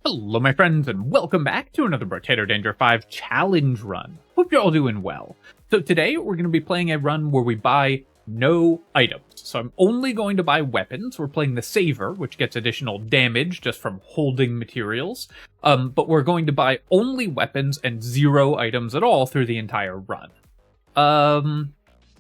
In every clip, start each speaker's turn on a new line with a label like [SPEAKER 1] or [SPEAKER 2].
[SPEAKER 1] Hello my friends and welcome back to another Brotato Danger 5 challenge run. Hope you're all doing well. So today we're going to be playing a run where we buy no items. So I'm only going to buy weapons. We're playing the Saver, which gets additional damage just from holding materials. But we're going to buy only weapons and 0 items at all through the entire run. I'm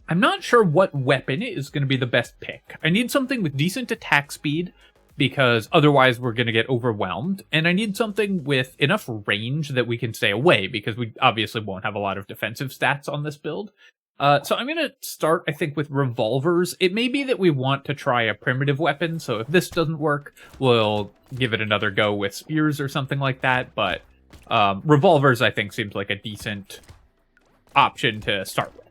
[SPEAKER 1] not sure what weapon is going to be the best pick. I need something with decent attack speed, because otherwise we're going to get overwhelmed. And I need something with enough range that we can stay away, because we obviously won't have a lot of defensive stats on this build. So I'm going to start, I think, with revolvers. It may be that we want to try a primitive weapon, so if this doesn't work, we'll give it another go with spears or something like that. But revolvers, I think, seems like a decent option to start with.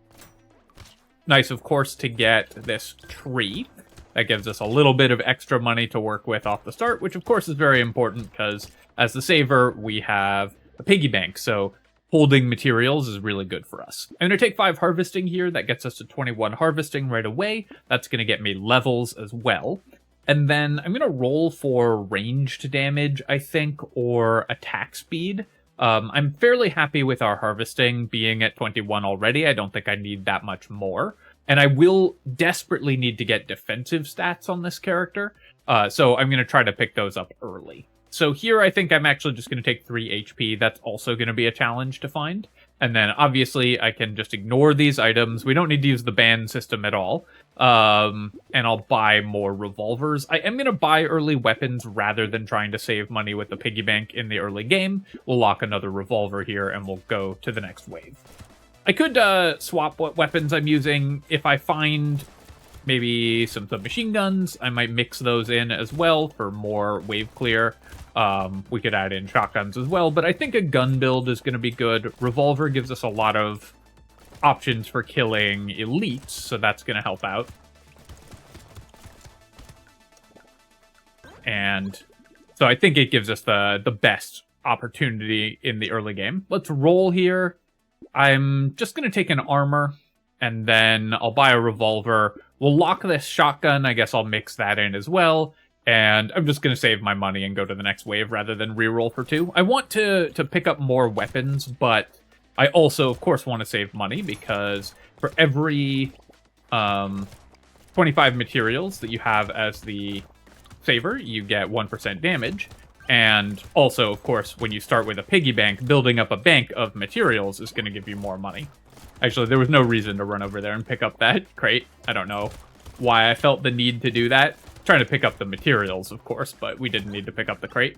[SPEAKER 1] Nice, of course, to get this tree. That gives us a little bit of extra money to work with off the start, which of course is very important because as the Saver, we have a piggy bank, so holding materials is really good for us. I'm going to take 5 harvesting here. That gets us to 21 harvesting right away. That's going to get me levels as well. And then I'm going to roll for ranged damage, I think, or attack speed. I'm fairly happy with our harvesting being at 21 already. I don't think I need that much more. And I will desperately need to get defensive stats on this character, so I'm going to try to pick those up early. So here I think I'm actually just going to take 3 HP. That's also going to be a challenge to find. And then obviously I can just ignore these items. We don't need to use the ban system at all. And I'll buy more revolvers. I am going to buy early weapons rather than trying to save money with the piggy bank in the early game. We'll lock another revolver here and we'll go to the next wave. I could swap what weapons I'm using. If I find maybe some submachine guns, I might mix those in as well for more wave clear. We could add in shotguns as well, but I think a gun build is going to be good. Revolver gives us a lot of options for killing elites, so that's going to help out. And so I think it gives us the best opportunity in the early game. Let's roll here. I'm just going to take an armor, and then I'll buy a revolver. We'll lock this shotgun. I guess I'll mix that in as well. And I'm just going to save my money and go to the next wave rather than reroll for 2. I want to pick up more weapons, but I also, of course, want to save money because for every 25 materials that you have as the Saver, you get 1% damage. And also, of course, when you start with a piggy bank, building up a bank of materials is going to give you more money. Actually, there was no reason to run over there and pick up that crate. I don't know why I felt the need to do that. Trying to pick up the materials, of course, but we didn't need to pick up the crate.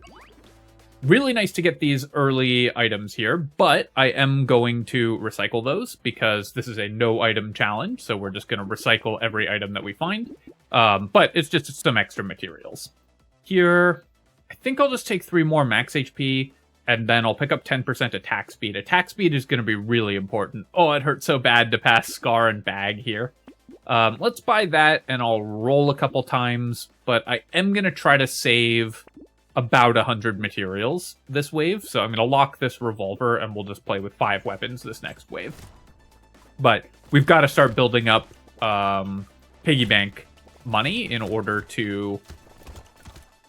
[SPEAKER 1] Really nice to get these early items here, but I am going to recycle those because this is a no-item challenge, so we're just going to recycle every item that we find. But it's just some extra materials. Here, I think I'll just take 3 more max HP, and then I'll pick up 10% attack speed. Attack speed is going to be really important. Oh, it hurts so bad to pass Scar and Bag here. Let's buy that, and I'll roll a couple times, but I am going to try to save about 100 materials this wave, so I'm going to lock this revolver, and we'll just play with 5 weapons this next wave. But we've got to start building up piggy bank money in order to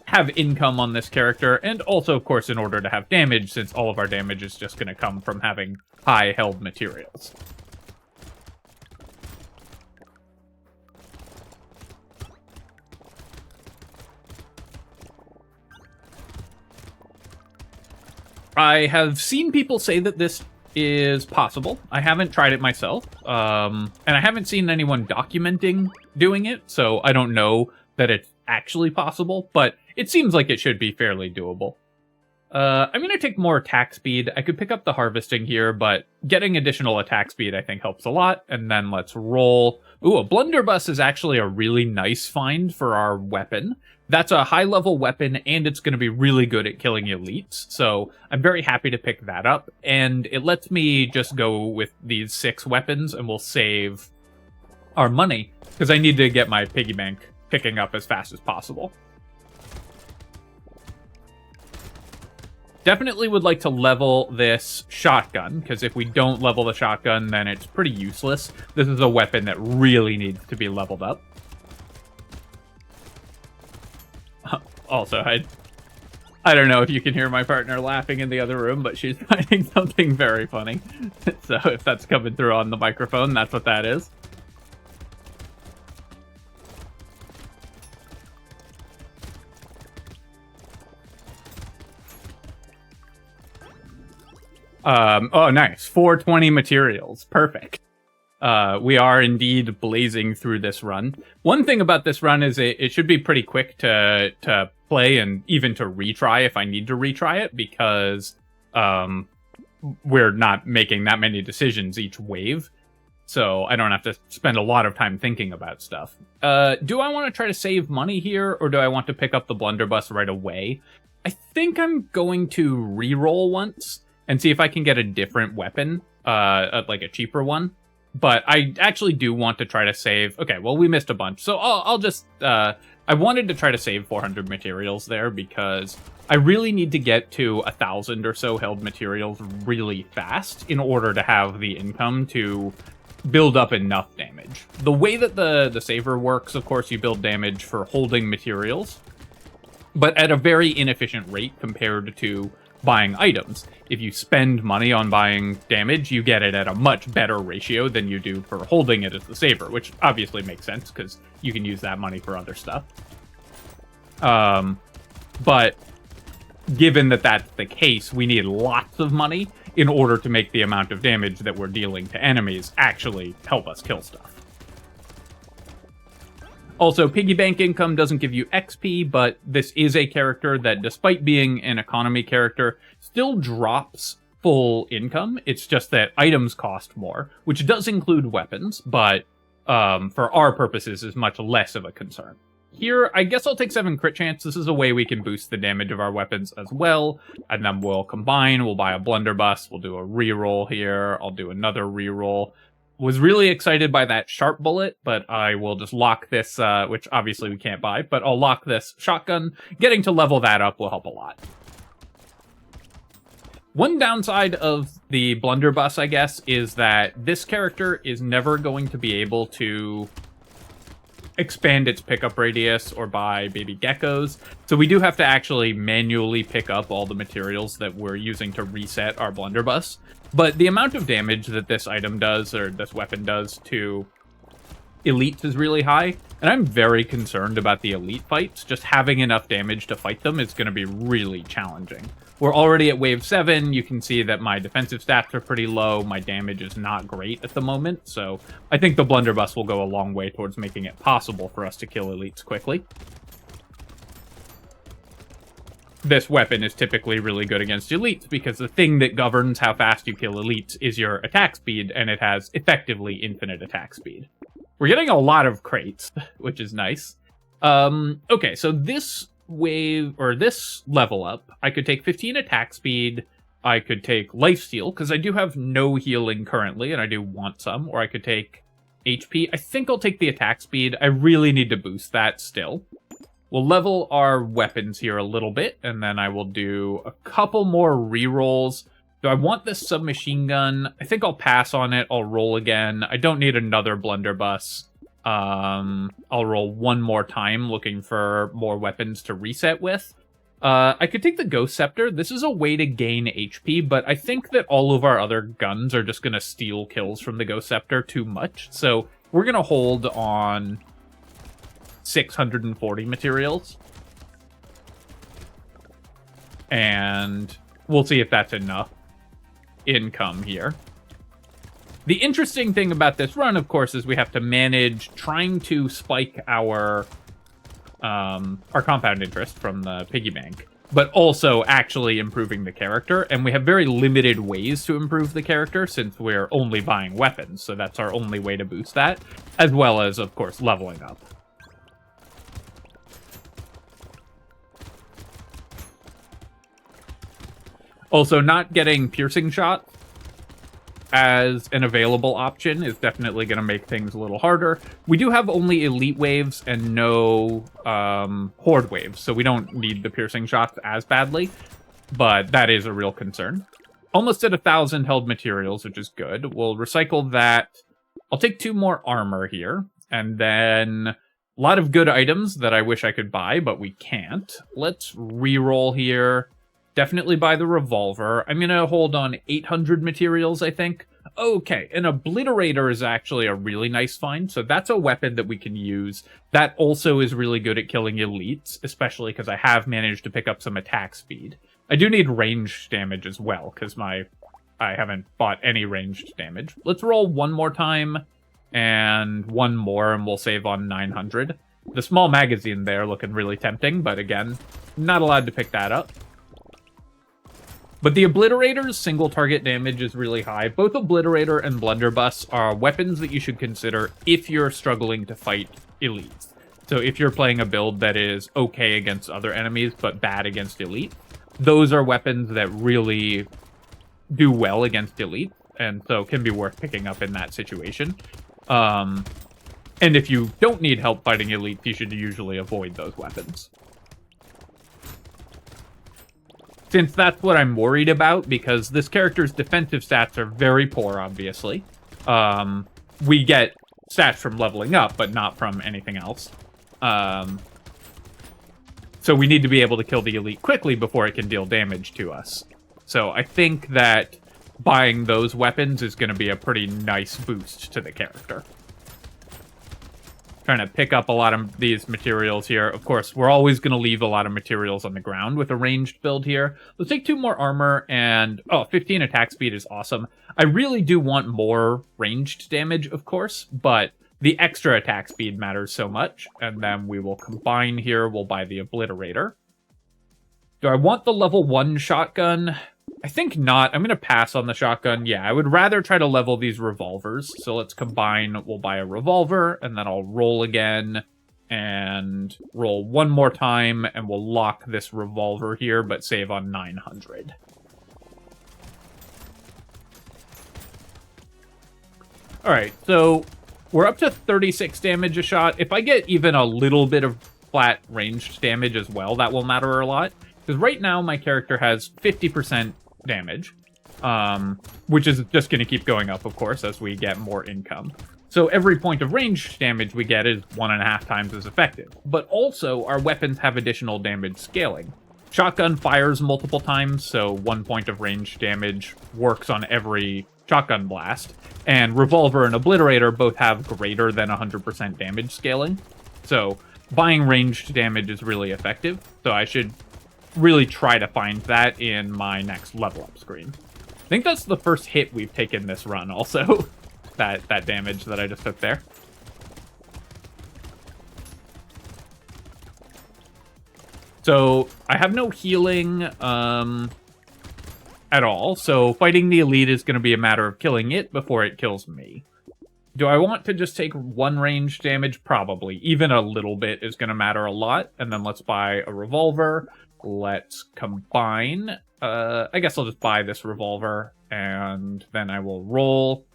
[SPEAKER 1] have income on this character, and also, of course, in order to have damage, since all of our damage is just going to come from having high-held materials. I have seen people say that this is possible. I haven't tried it myself, and I haven't seen anyone documenting doing it, so I don't know that it's actually possible, but it seems like it should be fairly doable. I'm going to take more attack speed. I could pick up the harvesting here, but getting additional attack speed I think helps a lot. And then let's roll. Ooh, a blunderbuss is actually a really nice find for our weapon. That's a high-level weapon, and it's going to be really good at killing elites. So I'm very happy to pick that up. And it lets me just go with these 6 weapons, and we'll save our money, because I need to get my piggy bank picking up as fast as possible. Definitely would like to level this shotgun, because if we don't level the shotgun, then it's pretty useless. This is a weapon that really needs to be leveled up. Also, I don't know if you can hear my partner laughing in the other room, but she's finding something very funny. So if that's coming through on the microphone, that's what that is. Oh, nice. 420 materials. Perfect. We are indeed blazing through this run. One thing about this run is it should be pretty quick to play and even to retry if I need to retry it, because we're not making that many decisions each wave. So I don't have to spend a lot of time thinking about stuff. Do I want to try to save money here, or do I want to pick up the blunderbuss right away? I think I'm going to re-roll once and see if I can get a different weapon, like a cheaper one. But I actually do want to try to save... Okay, well, we missed a bunch. So I'll just... I wanted to try to save 400 materials there because I really need to get to 1,000 or so held materials really fast in order to have the income to build up enough damage. The way that the saver works, of course, you build damage for holding materials, but at a very inefficient rate compared to buying items. If you spend money on buying damage, you get it at a much better ratio than you do for holding it as the saver, which obviously makes sense because you can use that money for other stuff. But given that that's the case, we need lots of money in order to make the amount of damage that we're dealing to enemies actually help us kill stuff. Also, piggy bank income doesn't give you XP, but this is a character that, despite being an economy character, still drops full income. It's just that items cost more, which does include weapons, but for our purposes is much less of a concern. Here, I guess I'll take 7 crit chance. This is a way we can boost the damage of our weapons as well, and then we'll combine, we'll buy a blunderbuss, we'll do a reroll here, I'll do another reroll. Was really excited by that sharp bullet, but I will just lock this, which obviously we can't buy, but I'll lock this shotgun. Getting to level that up will help a lot. One downside of the blunderbuss, I guess, is that this character is never going to be able to expand its pickup radius or buy baby geckos. So we do have to actually manually pick up all the materials that we're using to reset our blunderbuss. But the amount of damage that this item does, or this weapon does, to elites is really high. And I'm very concerned about the elite fights. Just having enough damage to fight them is going to be really challenging. We're already at wave 7. You can see that my defensive stats are pretty low. My damage is not great at the moment. So I think the blunderbuss will go a long way towards making it possible for us to kill elites quickly. This weapon is typically really good against elites because the thing that governs how fast you kill elites is your attack speed, and it has effectively infinite attack speed. We're getting a lot of crates, which is nice. Okay, so this wave, or this level up, I could take 15 attack speed, I could take lifesteal, because I do have no healing currently, and I do want some, or I could take HP. I think I'll take the attack speed. I really need to boost that still. We'll level our weapons here a little bit, and then I will do a couple more rerolls. Do I want this submachine gun? I think I'll pass on it. I'll roll again. I don't need another blunderbuss. I'll roll one more time, looking for more weapons to reset with. I could take the Ghost Scepter. This is a way to gain HP, but I think that all of our other guns are just going to steal kills from the Ghost Scepter too much. So we're going to hold on 640 materials. And we'll see if that's enough income here. The interesting thing about this run, of course, is we have to manage trying to spike our compound interest from the piggy bank, but also actually improving the character. And we have very limited ways to improve the character since we're only buying weapons. So that's our only way to boost that, as well as, of course, leveling up. Also, not getting piercing shot as an available option is definitely going to make things a little harder. We do have only elite waves and no horde waves, so we don't need the piercing shots as badly, but that is a real concern. Almost at 1,000 held materials, which is good. We'll recycle that. I'll take 2 more armor here, and then A lot of good items that I wish I could buy, but we can't. Let's re-roll here. Definitely buy the revolver. I'm going to hold on 800 materials, I think. Okay, an obliterator is actually a really nice find, so that's a weapon that we can use. That also is really good at killing elites, especially because I have managed to pick up some attack speed. I do need ranged damage as well, because I haven't bought any ranged damage. Let's roll one more time, and one more, and we'll save on 900. The small magazine there looking really tempting, but again, not allowed to pick that up. But the Obliterator's single target damage is really high. Both Obliterator and Blunderbuss are weapons that you should consider if you're struggling to fight elites. So if you're playing a build that is okay against other enemies, but bad against elite, those are weapons that really do well against elite, and so can be worth picking up in that situation. And if you don't need help fighting elites, you should usually avoid those weapons. Since that's what I'm worried about, because this character's defensive stats are very poor, obviously. We get stats from leveling up, but not from anything else. So we need to be able to kill the elite quickly before it can deal damage to us. So I think that buying those weapons is going to be a pretty nice boost to the character. Trying to pick up a lot of these materials here. Of course, we're always going to leave a lot of materials on the ground with a ranged build here. Let's take 2 more armor and... oh, 15 attack speed is awesome. I really do want more ranged damage, of course, but the extra attack speed matters so much. And then we will combine here. We'll buy the Obliterator. Do I want the level 1 shotgun? I think not. I'm going to pass on the shotgun. Yeah, I would rather try to level these revolvers. So let's combine. We'll buy a revolver, and then I'll roll again, and roll one more time, and we'll lock this revolver here, but save on 900. Alright, so we're up to 36 damage a shot. If I get even a little bit of flat ranged damage as well, that will matter a lot. Because right now my character has 50% damage, which is just going to keep going up, of course, as we get more income. So every point of range damage we get is 1.5 times as effective. But also, our weapons have additional damage scaling. Shotgun fires multiple times, so 1 point of range damage works on every shotgun blast. And Revolver and Obliterator both have greater than 100% damage scaling. So buying ranged damage is really effective. So I should really try to find that in my next level up screen. I think that's the first hit we've taken this run also. that damage that I just took there. So I have no healing at all. So fighting the elite is going to be a matter of killing it before it kills me. Do I want to just take 1 range damage? Probably. Even a little bit is going to matter a lot. And then let's buy a revolver. Let's combine. I guess I'll just buy this revolver, and then I will roll.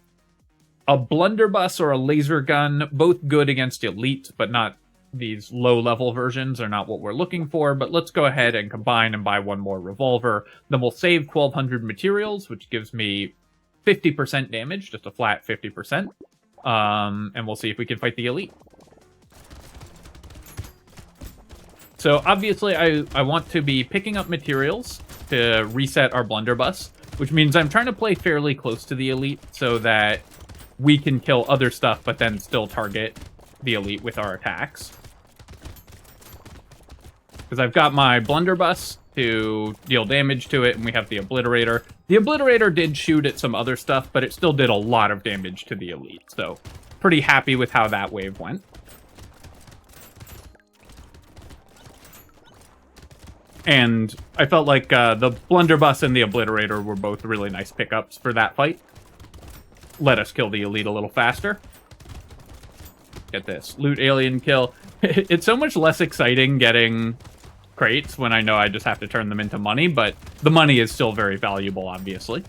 [SPEAKER 1] A blunderbuss or a laser gun, both good against elites, but not these low-level versions are not what we're looking for. But let's go ahead and combine and buy 1 more revolver. Then we'll save 1,200 materials, which gives me 50% damage, just a flat 50%. And we'll see if we can fight the elite. So obviously I want to be picking up materials to reset our blunderbuss, which means I'm trying to play fairly close to the elite so that we can kill other stuff, but then still target the elite with our attacks. Because I've got my blunderbuss to deal damage to it, and we have the Obliterator. The Obliterator did shoot at some other stuff, but it still did a lot of damage to the elite, so pretty happy with how that wave went. And I felt like the blunderbuss and the Obliterator were both really nice pickups for that fight. Let us kill the elite a little faster. Get this. Loot alien kill. It's so much less exciting getting crates when I know I just have to turn them into money, but the money is still very valuable, obviously.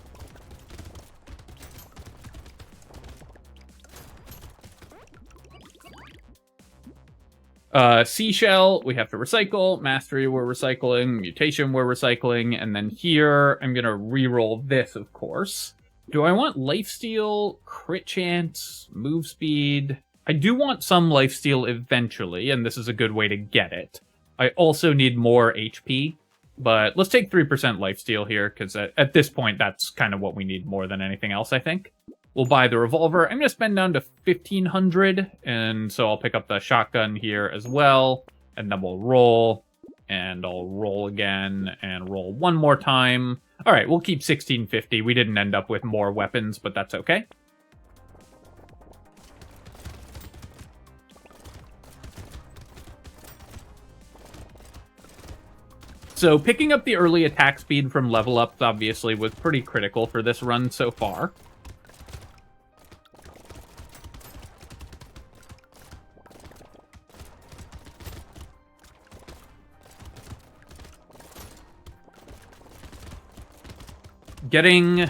[SPEAKER 1] Seashell, we have to recycle. Mastery, we're recycling. Mutation, we're recycling. And then here, I'm going to re-roll this, of course. Do I want lifesteal, crit chance, move speed? I do want some lifesteal eventually, and this is a good way to get it. I also need more HP, but let's take 3% lifesteal here, because at this point, that's kind of what we need more than anything else, I think. We'll buy the revolver. I'm going to spend down to 1,500, and so I'll pick up the shotgun here as well, and then we'll roll, and I'll roll again, and roll one more time. All right, we'll keep 1,650. We didn't end up with more weapons, but that's okay. So picking up the early attack speed from level ups obviously was pretty critical for this run so far. Getting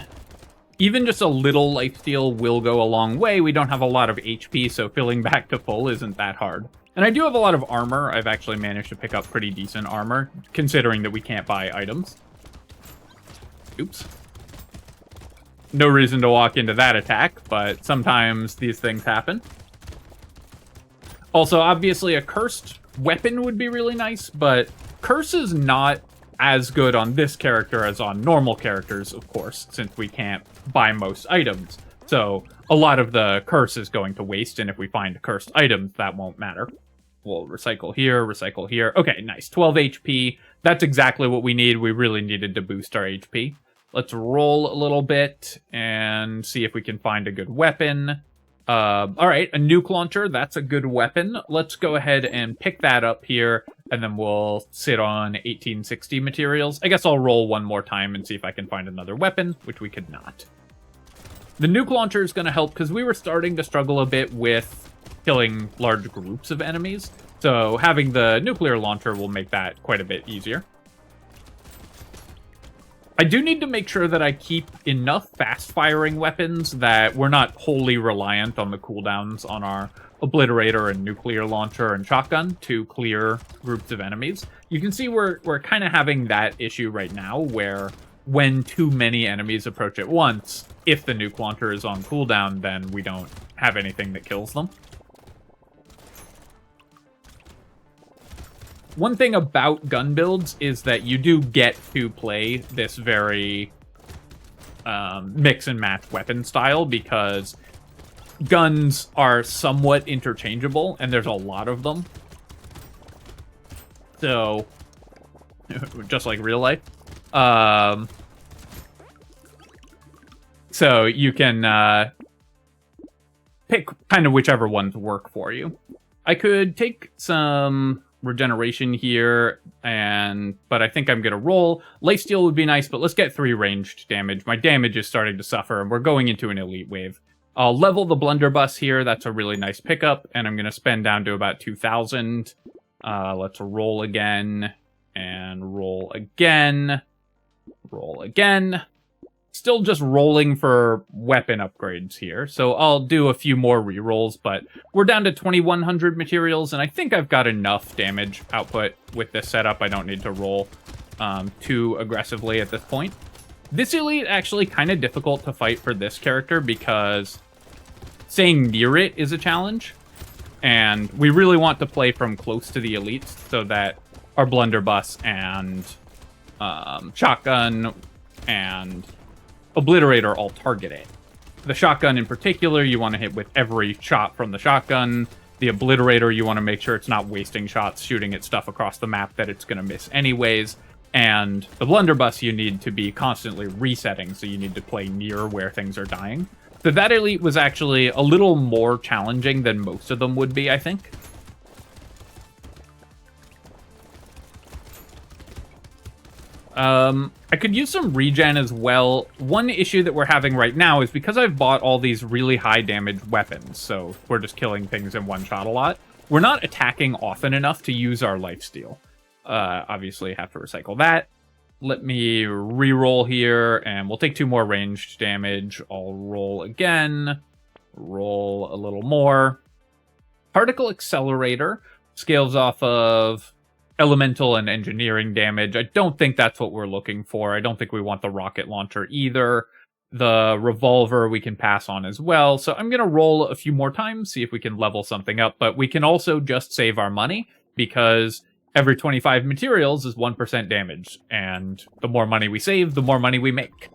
[SPEAKER 1] even just a little lifesteal will go a long way. We don't have a lot of HP, so filling back to full isn't that hard. And I do have a lot of armor. I've actually managed to pick up pretty decent armor, considering that we can't buy items. Oops. No reason to walk into that attack, but sometimes these things happen. Also, obviously, a cursed weapon would be really nice, but curse is not as good on this character as on normal characters, of course, since we can't buy most items. So a lot of the curse is going to waste, and if we find cursed items, that won't matter. We'll recycle here, recycle here. Okay, nice. 12 HP. That's exactly what we need. We really needed to boost our HP. Let's roll a little bit and see if we can find a good weapon. All right, a nuke launcher. That's a good weapon. Let's go ahead and pick that up here, and then we'll sit on 1860 materials. I guess I'll roll one more time and see if I can find another weapon, which we could not. The nuke launcher is going to help because we were starting to struggle a bit with killing large groups of enemies. So having the nuclear launcher will make that quite a bit easier. I do need to make sure that I keep enough fast-firing weapons that we're not wholly reliant on the cooldowns on our obliterator and nuclear launcher and shotgun to clear groups of enemies. You can see we're kind of having that issue right now, where when too many enemies approach at once, if the nuke launcher is on cooldown, then we don't have anything that kills them. One thing about gun builds is that you do get to play this very mix and match weapon style, because guns are somewhat interchangeable and there's a lot of them. So, just like real life. So you can pick kind of whichever ones work for you. I could take some regeneration here, but I think I'm gonna roll. Lifesteal would be nice, but let's get 3 ranged damage. My damage is starting to suffer, and we're going into an elite wave. I'll level the blunderbuss here. That's a really nice pickup, and I'm gonna spend down to about 2,000. Let's roll again, and roll again, roll again. Still just rolling for weapon upgrades here, so I'll do a few more rerolls, but we're down to 2,100 materials, and I think I've got enough damage output with this setup. I don't need to roll too aggressively at this point. This elite actually kind of difficult to fight for this character because staying near it is a challenge, and we really want to play from close to the elites so that our blunderbuss and shotgun and obliterator all target it. The shotgun in particular, you want to hit with every shot from the shotgun. The obliterator, you want to make sure it's not wasting shots shooting at stuff across the map that it's going to miss anyways. And the blunderbuss, you need to be constantly resetting, so you need to play near where things are dying. So that elite was actually a little more challenging than most of them would be, I think. I could use some regen as well. One issue that we're having right now is because I've bought all these really high damage weapons, so we're just killing things in one shot a lot, we're not attacking often enough to use our lifesteal. Obviously have to recycle that. Let me re-roll here, and we'll take 2 more ranged damage. I'll roll again, roll a little more. Particle Accelerator scales off of elemental and engineering damage. I don't think that's what we're looking for. I don't think we want the rocket launcher either. The revolver we can pass on as well. So I'm going to roll a few more times, see if we can level something up. But we can also just save our money because every 25 materials is 1% damage. And the more money we save, the more money we make.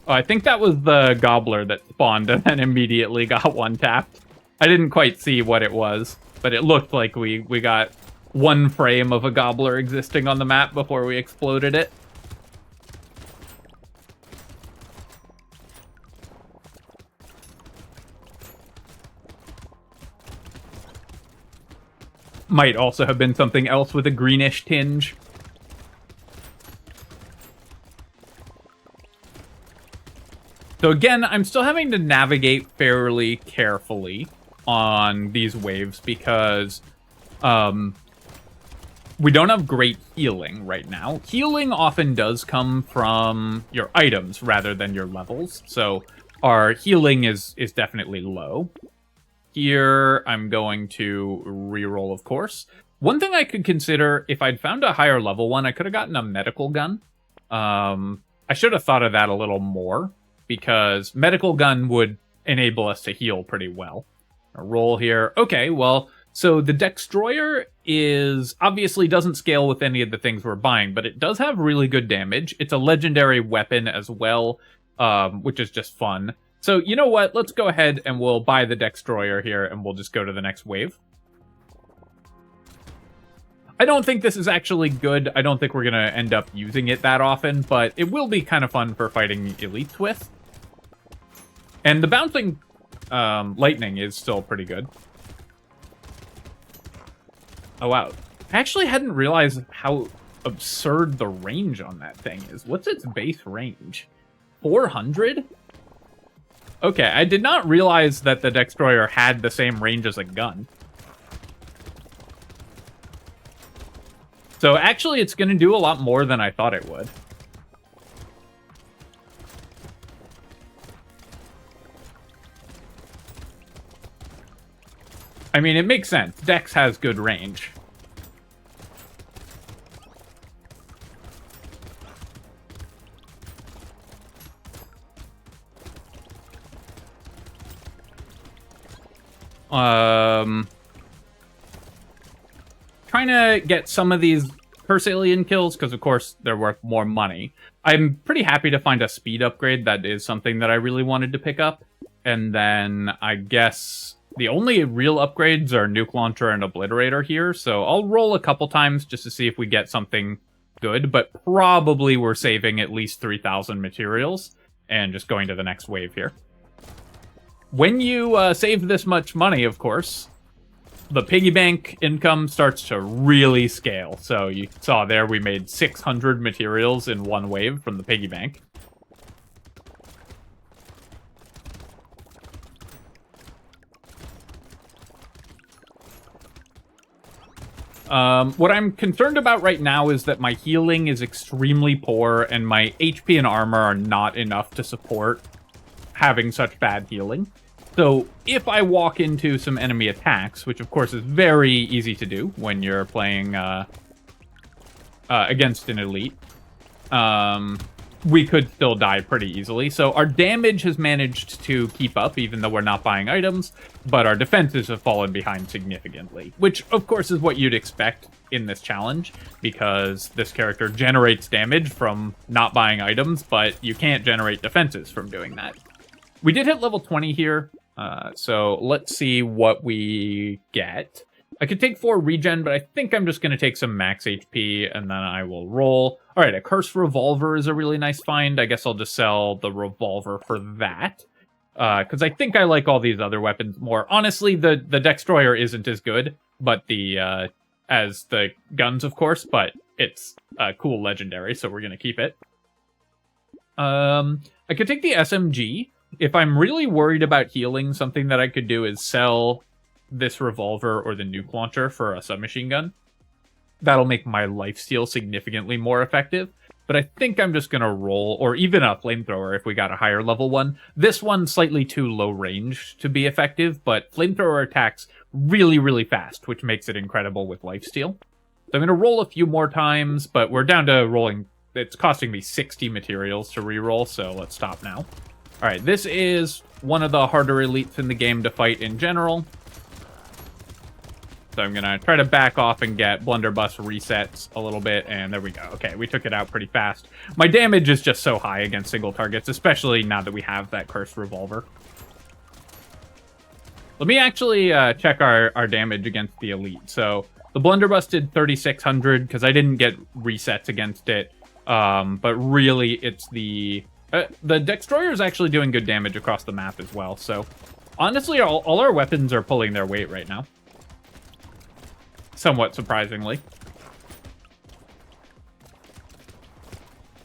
[SPEAKER 1] Oh, I think that was the gobbler that spawned and then immediately got one tapped. I didn't quite see what it was, but it looked like we got one frame of a gobbler existing on the map before we exploded it. Might also have been something else with a greenish tinge. So again, I'm still having to navigate fairly carefully on these waves because we don't have great healing right now. Healing often does come from your items rather than your levels, so our healing is definitely low. Here, I'm going to reroll, of course. One thing I could consider, if I'd found a higher level one, I could have gotten a medical gun. I should have thought of that a little more, because medical gun would enable us to heal pretty well. A roll here. Okay, well, so the Dextroyer is obviously doesn't scale with any of the things we're buying, but it does have really good damage. It's a legendary weapon as well, which is just fun. So, you know what? Let's go ahead and we'll buy the Dextroyer here, and we'll just go to the next wave. I don't think this is actually good. I don't think we're going to end up using it that often, but it will be kind of fun for fighting elites with. And the bouncing lightning is still pretty good. Oh, wow. I actually hadn't realized how absurd the range on that thing is. What's its base range? 400? Okay, I did not realize that the Dextroyer had the same range as a gun. So actually, it's going to do a lot more than I thought it would. I mean, it makes sense. Dex has good range. Trying to get some of these curse alien kills, because of course they're worth more money. I'm pretty happy to find a speed upgrade. That is something that I really wanted to pick up. And then I guess the only real upgrades are Nuke Launcher and Obliterator here, so I'll roll a couple times just to see if we get something good, but probably we're saving at least 3,000 materials and just going to the next wave here. When you save this much money, of course, the piggy bank income starts to really scale. So you saw there we made 600 materials in one wave from the piggy bank. What I'm concerned about right now is that my healing is extremely poor and my HP and armor are not enough to support having such bad healing. So if I walk into some enemy attacks, which of course is very easy to do when you're playing against an elite, we could still die pretty easily. So our damage has managed to keep up, even though we're not buying items, but our defenses have fallen behind significantly, which of course is what you'd expect in this challenge, because this character generates damage from not buying items, but you can't generate defenses from doing that. We did hit level 20 here, so let's see what we get. I could take 4 regen, but I think I'm just going to take some max HP, and then I will roll. All right, a cursed revolver is a really nice find. I guess I'll just sell the revolver for that, because I think I like all these other weapons more. Honestly, the Dextroyer isn't as good, but as the guns, of course, but it's a cool legendary, so we're going to keep it. I could take the SMG. If I'm really worried about healing, something that I could do is sell this revolver or the nuke launcher for a submachine gun. That'll make my lifesteal significantly more effective. but I think I'm just going to roll, or even a flamethrower if we got a higher level one. This one's slightly too low range to be effective, but flamethrower attacks really, really fast, which makes it incredible with lifesteal. So I'm going to roll a few more times, but we're down to rolling. It's costing me 60 materials to reroll, so let's stop now. All right, this is one of the harder elites in the game to fight in general. So I'm going to try to back off and get blunderbuss resets a little bit, and there we go. Okay, we took it out pretty fast. My damage is just so high against single targets, especially now that we have that cursed revolver. Let me actually check our damage against the elite. So the blunderbuss did 3,600 because I didn't get resets against it. But really, it's the Destroyer is actually doing good damage across the map as well. So honestly, all our weapons are pulling their weight right now. Somewhat surprisingly.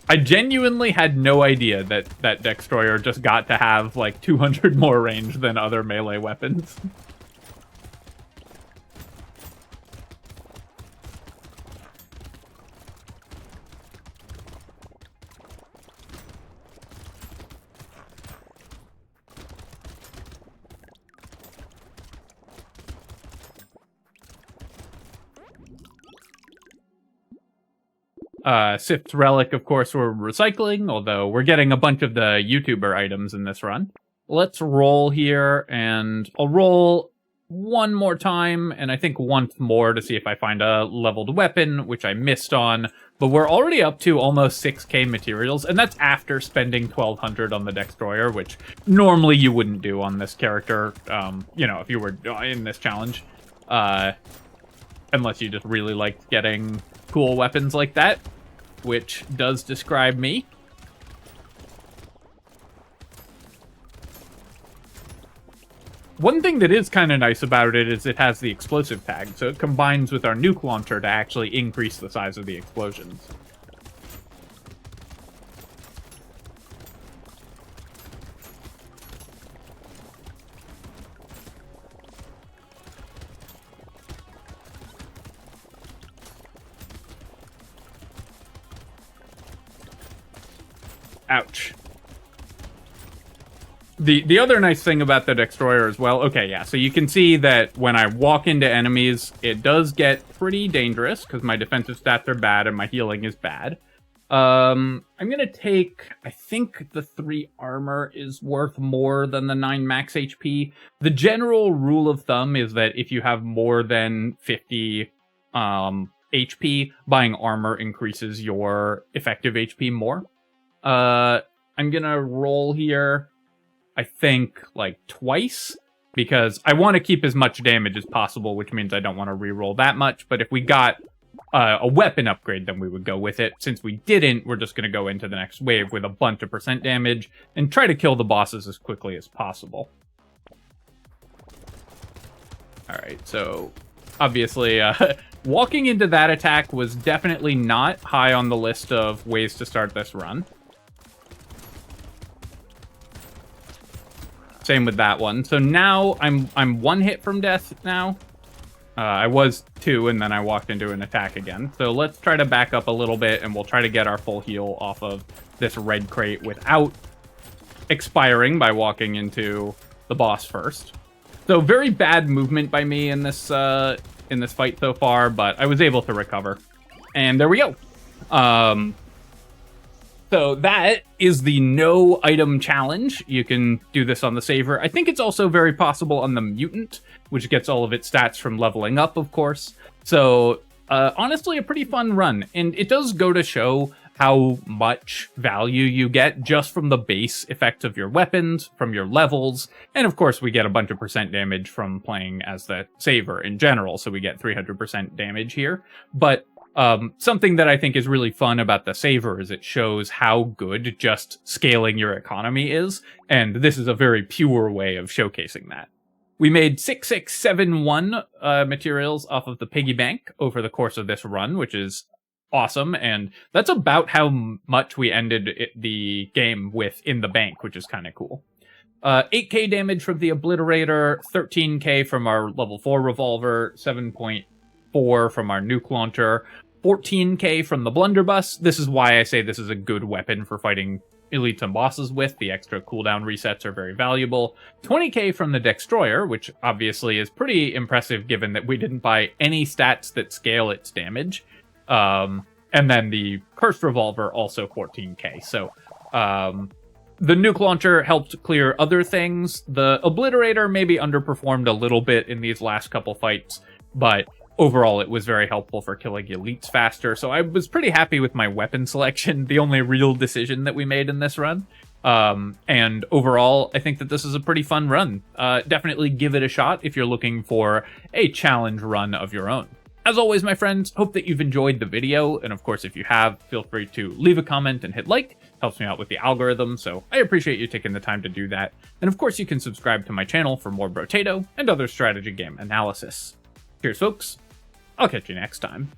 [SPEAKER 1] I genuinely had no idea that Destroyer just got to have like 200 more range than other melee weapons. Sif's Relic, of course, we're recycling, although we're getting a bunch of the YouTuber items in this run. Let's roll here, and I'll roll one more time, and I think once more to see if I find a leveled weapon, which I missed on. But we're already up to almost 6k materials, and that's after spending 1,200 on the Destroyer, which normally you wouldn't do on this character, you know, if you were in this challenge. Unless you just really liked getting cool weapons like that, which does describe me. One thing that is kind of nice about it is it has the explosive tag, so it combines with our nuke launcher to actually increase the size of the explosions. Ouch. The other nice thing about the Destroyer as well, okay, yeah, so you can see that when I walk into enemies, it does get pretty dangerous, because my defensive stats are bad and my healing is bad. I'm gonna take, I think the 3 armor is worth more than the 9 max HP. The general rule of thumb is that if you have more than 50 HP, buying armor increases your effective HP more. I'm gonna roll here, I think, like, twice, because I want to keep as much damage as possible, which means I don't want to reroll that much, but if we got a weapon upgrade, then we would go with it. Since we didn't, we're just gonna go into the next wave with a bunch of % damage, and try to kill the bosses as quickly as possible. Alright, so, obviously, walking into that attack was definitely not high on the list of ways to start this run. Same with that one. So now I'm 1 hit from death now. I was 2, and then I walked into an attack again. So let's try to back up a little bit, and we'll try to get our full heal off of this red crate without expiring by walking into the boss first. So very bad movement by me in this fight so far, but I was able to recover. And there we go. So that is the no item challenge. You can do this on the Saver. I think it's also very possible on the Mutant, which gets all of its stats from leveling up, of course. So honestly, a pretty fun run. And it does go to show how much value you get just from the base effects of your weapons, from your levels, and of course we get a bunch of % damage from playing as the Saver in general, so we get 300% damage here. But something that I think is really fun about the Saver is it shows how good just scaling your economy is, and this is a very pure way of showcasing that. We made 6671 materials off of the piggy bank over the course of this run, which is awesome, and that's about how much we ended the game with in the bank, which is kind of cool. 8k damage from the Obliterator, 13k from our level 4 revolver, 7.4 from our nuke launcher, 14k from the blunderbuss. This is why I say this is a good weapon for fighting elites and bosses with. The extra cooldown resets are very valuable. 20k from the Destroyer, which obviously is pretty impressive given that we didn't buy any stats that scale its damage. And then the Cursed Revolver, also 14k. So the nuke launcher helped clear other things. The Obliterator maybe underperformed a little bit in these last couple fights, but overall, it was very helpful for killing elites faster, so I was pretty happy with my weapon selection, the only real decision that we made in this run. And overall, I think that this is a pretty fun run. Definitely give it a shot if you're looking for a challenge run of your own. As always, my friends, hope that you've enjoyed the video, and of course, if you have, feel free to leave a comment and hit like. Helps me out with the algorithm, so I appreciate you taking the time to do that. And of course, you can subscribe to my channel for more Brotato and other strategy game analysis. Cheers, folks. I'll catch you next time.